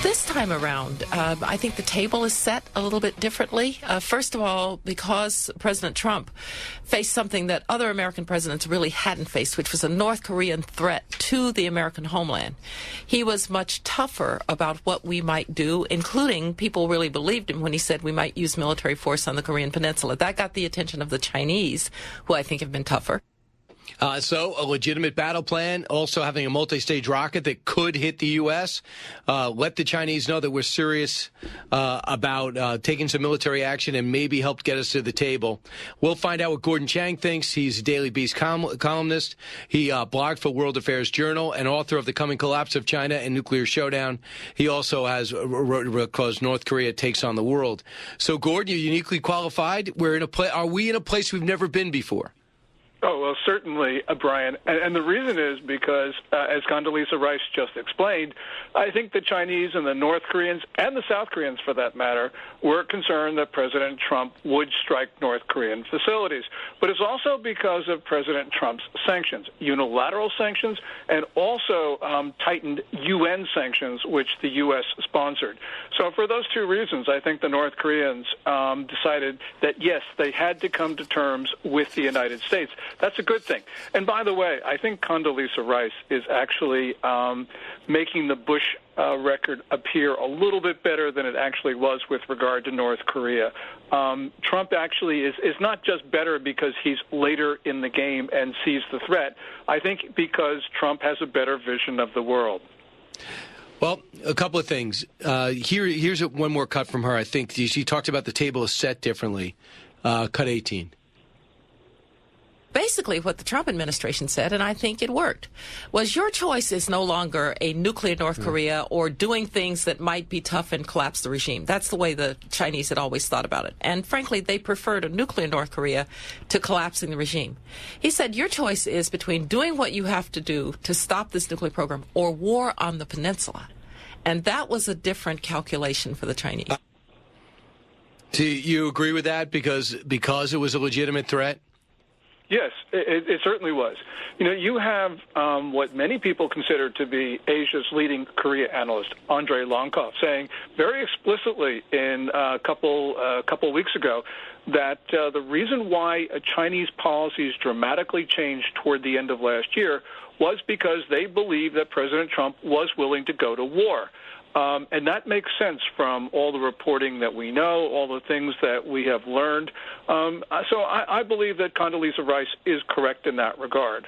This time around, I think the table is set a little bit differently. First of all, because President Trump faced something that other American presidents really hadn't faced, which was a North Korean threat to the American homeland. He was much tougher about what we might do, including people really believed him when he said we might use military force on the Korean Peninsula. That got the attention of the Chinese, who I think have been tougher. So a legitimate battle plan, also having a multi-stage rocket that could hit the U.S. Let the Chinese know that we're serious about taking some military action and maybe help get us to the table. We'll find out what Gordon Chang thinks. He's a Daily Beast columnist. He blogged for World Affairs Journal and author of The Coming Collapse of China and Nuclear Showdown. He also has because North Korea takes on the world. So, Gordon, you're uniquely qualified. Are we in a place we've never been before? Oh, well, certainly, Brian. And the reason is because, as Condoleezza Rice just explained, I think the Chinese and the North Koreans, and the South Koreans for that matter, were concerned that President Trump would strike North Korean facilities. But it's also because of President Trump's sanctions, unilateral sanctions, and also tightened UN sanctions, which the U.S. sponsored. So for those two reasons, I think the North Koreans decided that, yes, they had to come to terms with the United States. That's a good thing. And by the way, I think Condoleezza Rice is actually making the Bush record appear a little bit better than it actually was with regard to North Korea. Trump actually is not just better because he's later in the game and sees the threat. I think because Trump has a better vision of the world. Well, a couple of things. Here's one more cut from her. I think she talked about the table is set differently. Cut 18. Basically, what the Trump administration said, and I think it worked, was your choice is no longer a nuclear North Korea or doing things that might be tough and collapse the regime. That's the way the Chinese had always thought about it. And frankly, they preferred a nuclear North Korea to collapsing the regime. He said your choice is between doing what you have to do to stop this nuclear program or war on the peninsula. And that was a different calculation for the Chinese. Do you agree with that because it was a legitimate threat? Yes, it certainly was. You know, you have what many people consider to be Asia's leading Korea analyst, Andrei Lonkov, saying very explicitly in a couple weeks ago that the reason why Chinese policies dramatically changed toward the end of last year was because they believed that President Trump was willing to go to war. And that makes sense from all the reporting that we know, all the things that we have learned. So I believe that Condoleezza Rice is correct in that regard.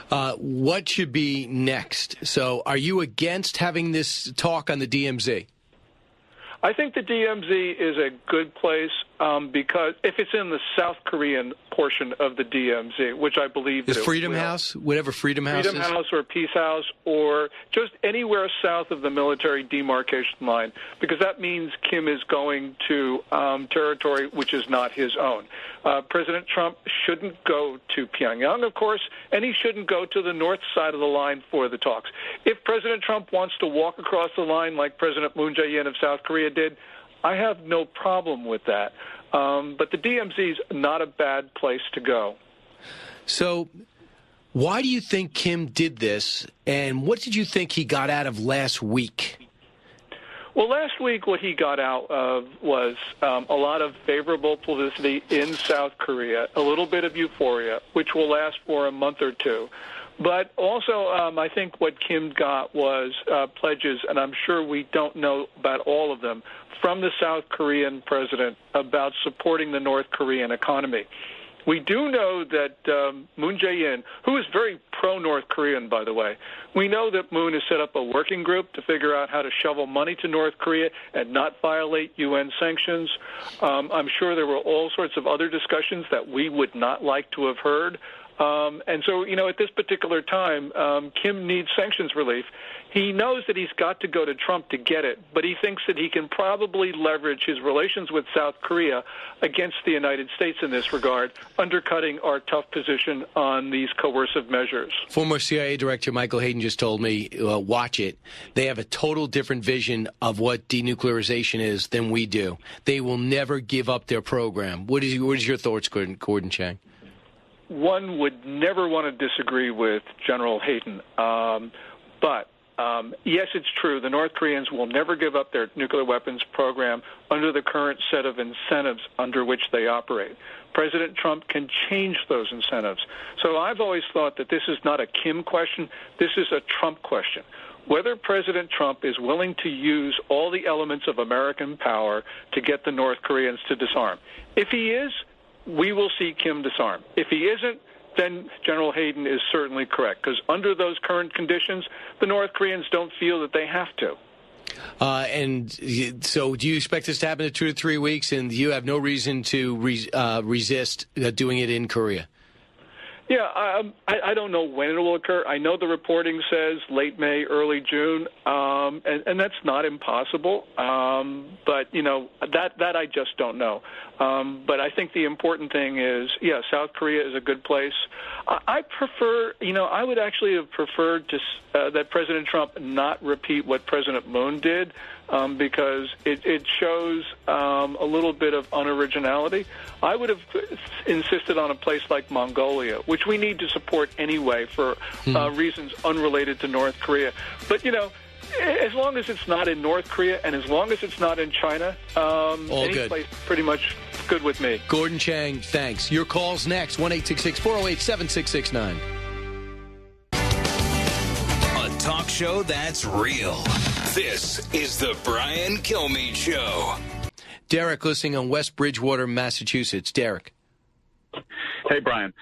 What should be next? So are you against having this talk on the DMZ? I think the DMZ is a good place because if it's in the South Korean portion of the DMZ, which I believe is Freedom House, whatever Freedom House is? Freedom House or Peace House or just anywhere south of the military demarcation line, because that means Kim is going to territory which is not his own. President Trump shouldn't go to Pyongyang, of course, and he shouldn't go to the north side of the line for the talks. If President Trump wants to walk across the line like President Moon Jae-in of South Korea did, I have no problem with that. But the DMZ is not a bad place to go. So why do you think Kim did this, and what did you think he got out of last week? Well, last week what he got out of was a lot of favorable publicity in South Korea, a little bit of euphoria, which will last for a month or two. But also, I think what Kim got was pledges, and I'm sure we don't know about all of them, from the South Korean president about supporting the North Korean economy. We do know that Moon Jae-in, who is very pro-North Korean, by the way, we know that Moon has set up a working group to figure out how to shovel money to North Korea and not violate UN sanctions. I'm sure there were all sorts of other discussions that we would not like to have heard. And so, you know, at this particular time, Kim needs sanctions relief. He knows that he's got to go to Trump to get it, but he thinks that he can probably leverage his relations with South Korea against the United States in this regard, undercutting our tough position on these coercive measures. Former CIA Director Michael Hayden just told me, watch it. They have a total different vision of what denuclearization is than we do. They will never give up their program. What is your thoughts, Gordon Chang? One would never want to disagree with General Hayden, but Yes, it's true. The North Koreans will never give up their nuclear weapons program under the current set of incentives under which they operate. President Trump can change those incentives. So I've always thought that this is not a Kim question. This is a Trump question. Whether President Trump is willing to use all the elements of American power to get the North Koreans to disarm. If he is, we will see Kim disarm. If he isn't, then General Hayden is certainly correct, because under those current conditions, the North Koreans don't feel that they have to. And so do you expect this to happen in 2 to 3 weeks, and you have no reason to resist doing it in Korea? Yeah, I don't know when it will occur. I know the reporting says late May, early June, and that's not impossible. But, that I just don't know. But I think the important thing is, South Korea is a good place. I prefer, I would actually have preferred that President Trump not repeat what President Moon did, because it shows a little bit of unoriginality. I would have insisted on a place like Mongolia, which we need to support anyway for reasons unrelated to North Korea. But, as long as it's not in North Korea and as long as it's not in China, any good. place pretty much good with me. Gordon Chang, thanks. Your call's next, 1-866-408-7669. A talk show that's real. This is the Brian Kilmeade Show. Derek, listening on West Bridgewater, Massachusetts. Derek. Hey, Brian.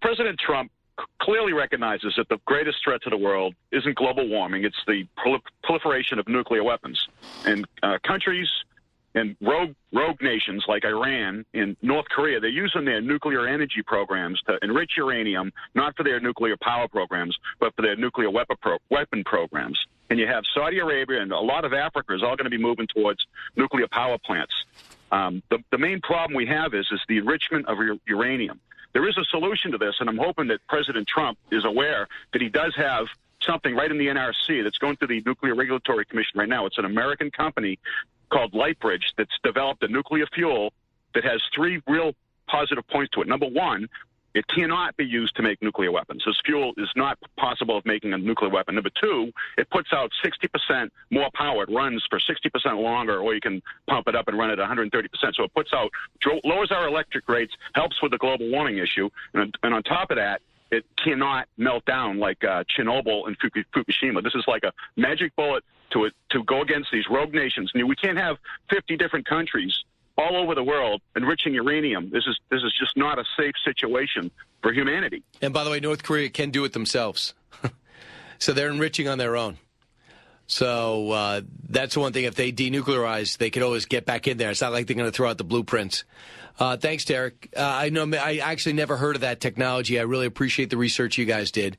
President Trump clearly recognizes that the greatest threat to the world isn't global warming. It's the proliferation of nuclear weapons. And countries and rogue nations like Iran and North Korea, they're using their nuclear energy programs to enrich uranium, not for their nuclear power programs, but for their nuclear weapon programs. And you have Saudi Arabia and a lot of Africa is all going to be moving towards nuclear power plants. The main problem we have is the enrichment of uranium. There is a solution to this, and I'm hoping that President Trump is aware that he does have something right in the NRC that's going through the Nuclear Regulatory Commission right now. It's an American company called Lightbridge that's developed a nuclear fuel that has 3 real positive points to it. Number one, it cannot be used to make nuclear weapons. This fuel is not possible of making a nuclear weapon. Number two, it puts out 60% more power. It runs for 60% longer, or you can pump it up and run it at 130%. So it lowers our electric rates, helps with the global warming issue, and on top of that, it cannot melt down like Chernobyl and Fukushima. This is like a magic bullet to go against these rogue nations. We can't have 50 different countries all over the world enriching uranium. This is just not a safe situation for humanity. And by the way, North Korea can do it themselves. So they're enriching on their own. So that's one thing. If they denuclearize, they could always get back in there. It's not like they're going to throw out the blueprints. Thanks, Derek. I actually never heard of that technology. I really appreciate the research you guys did.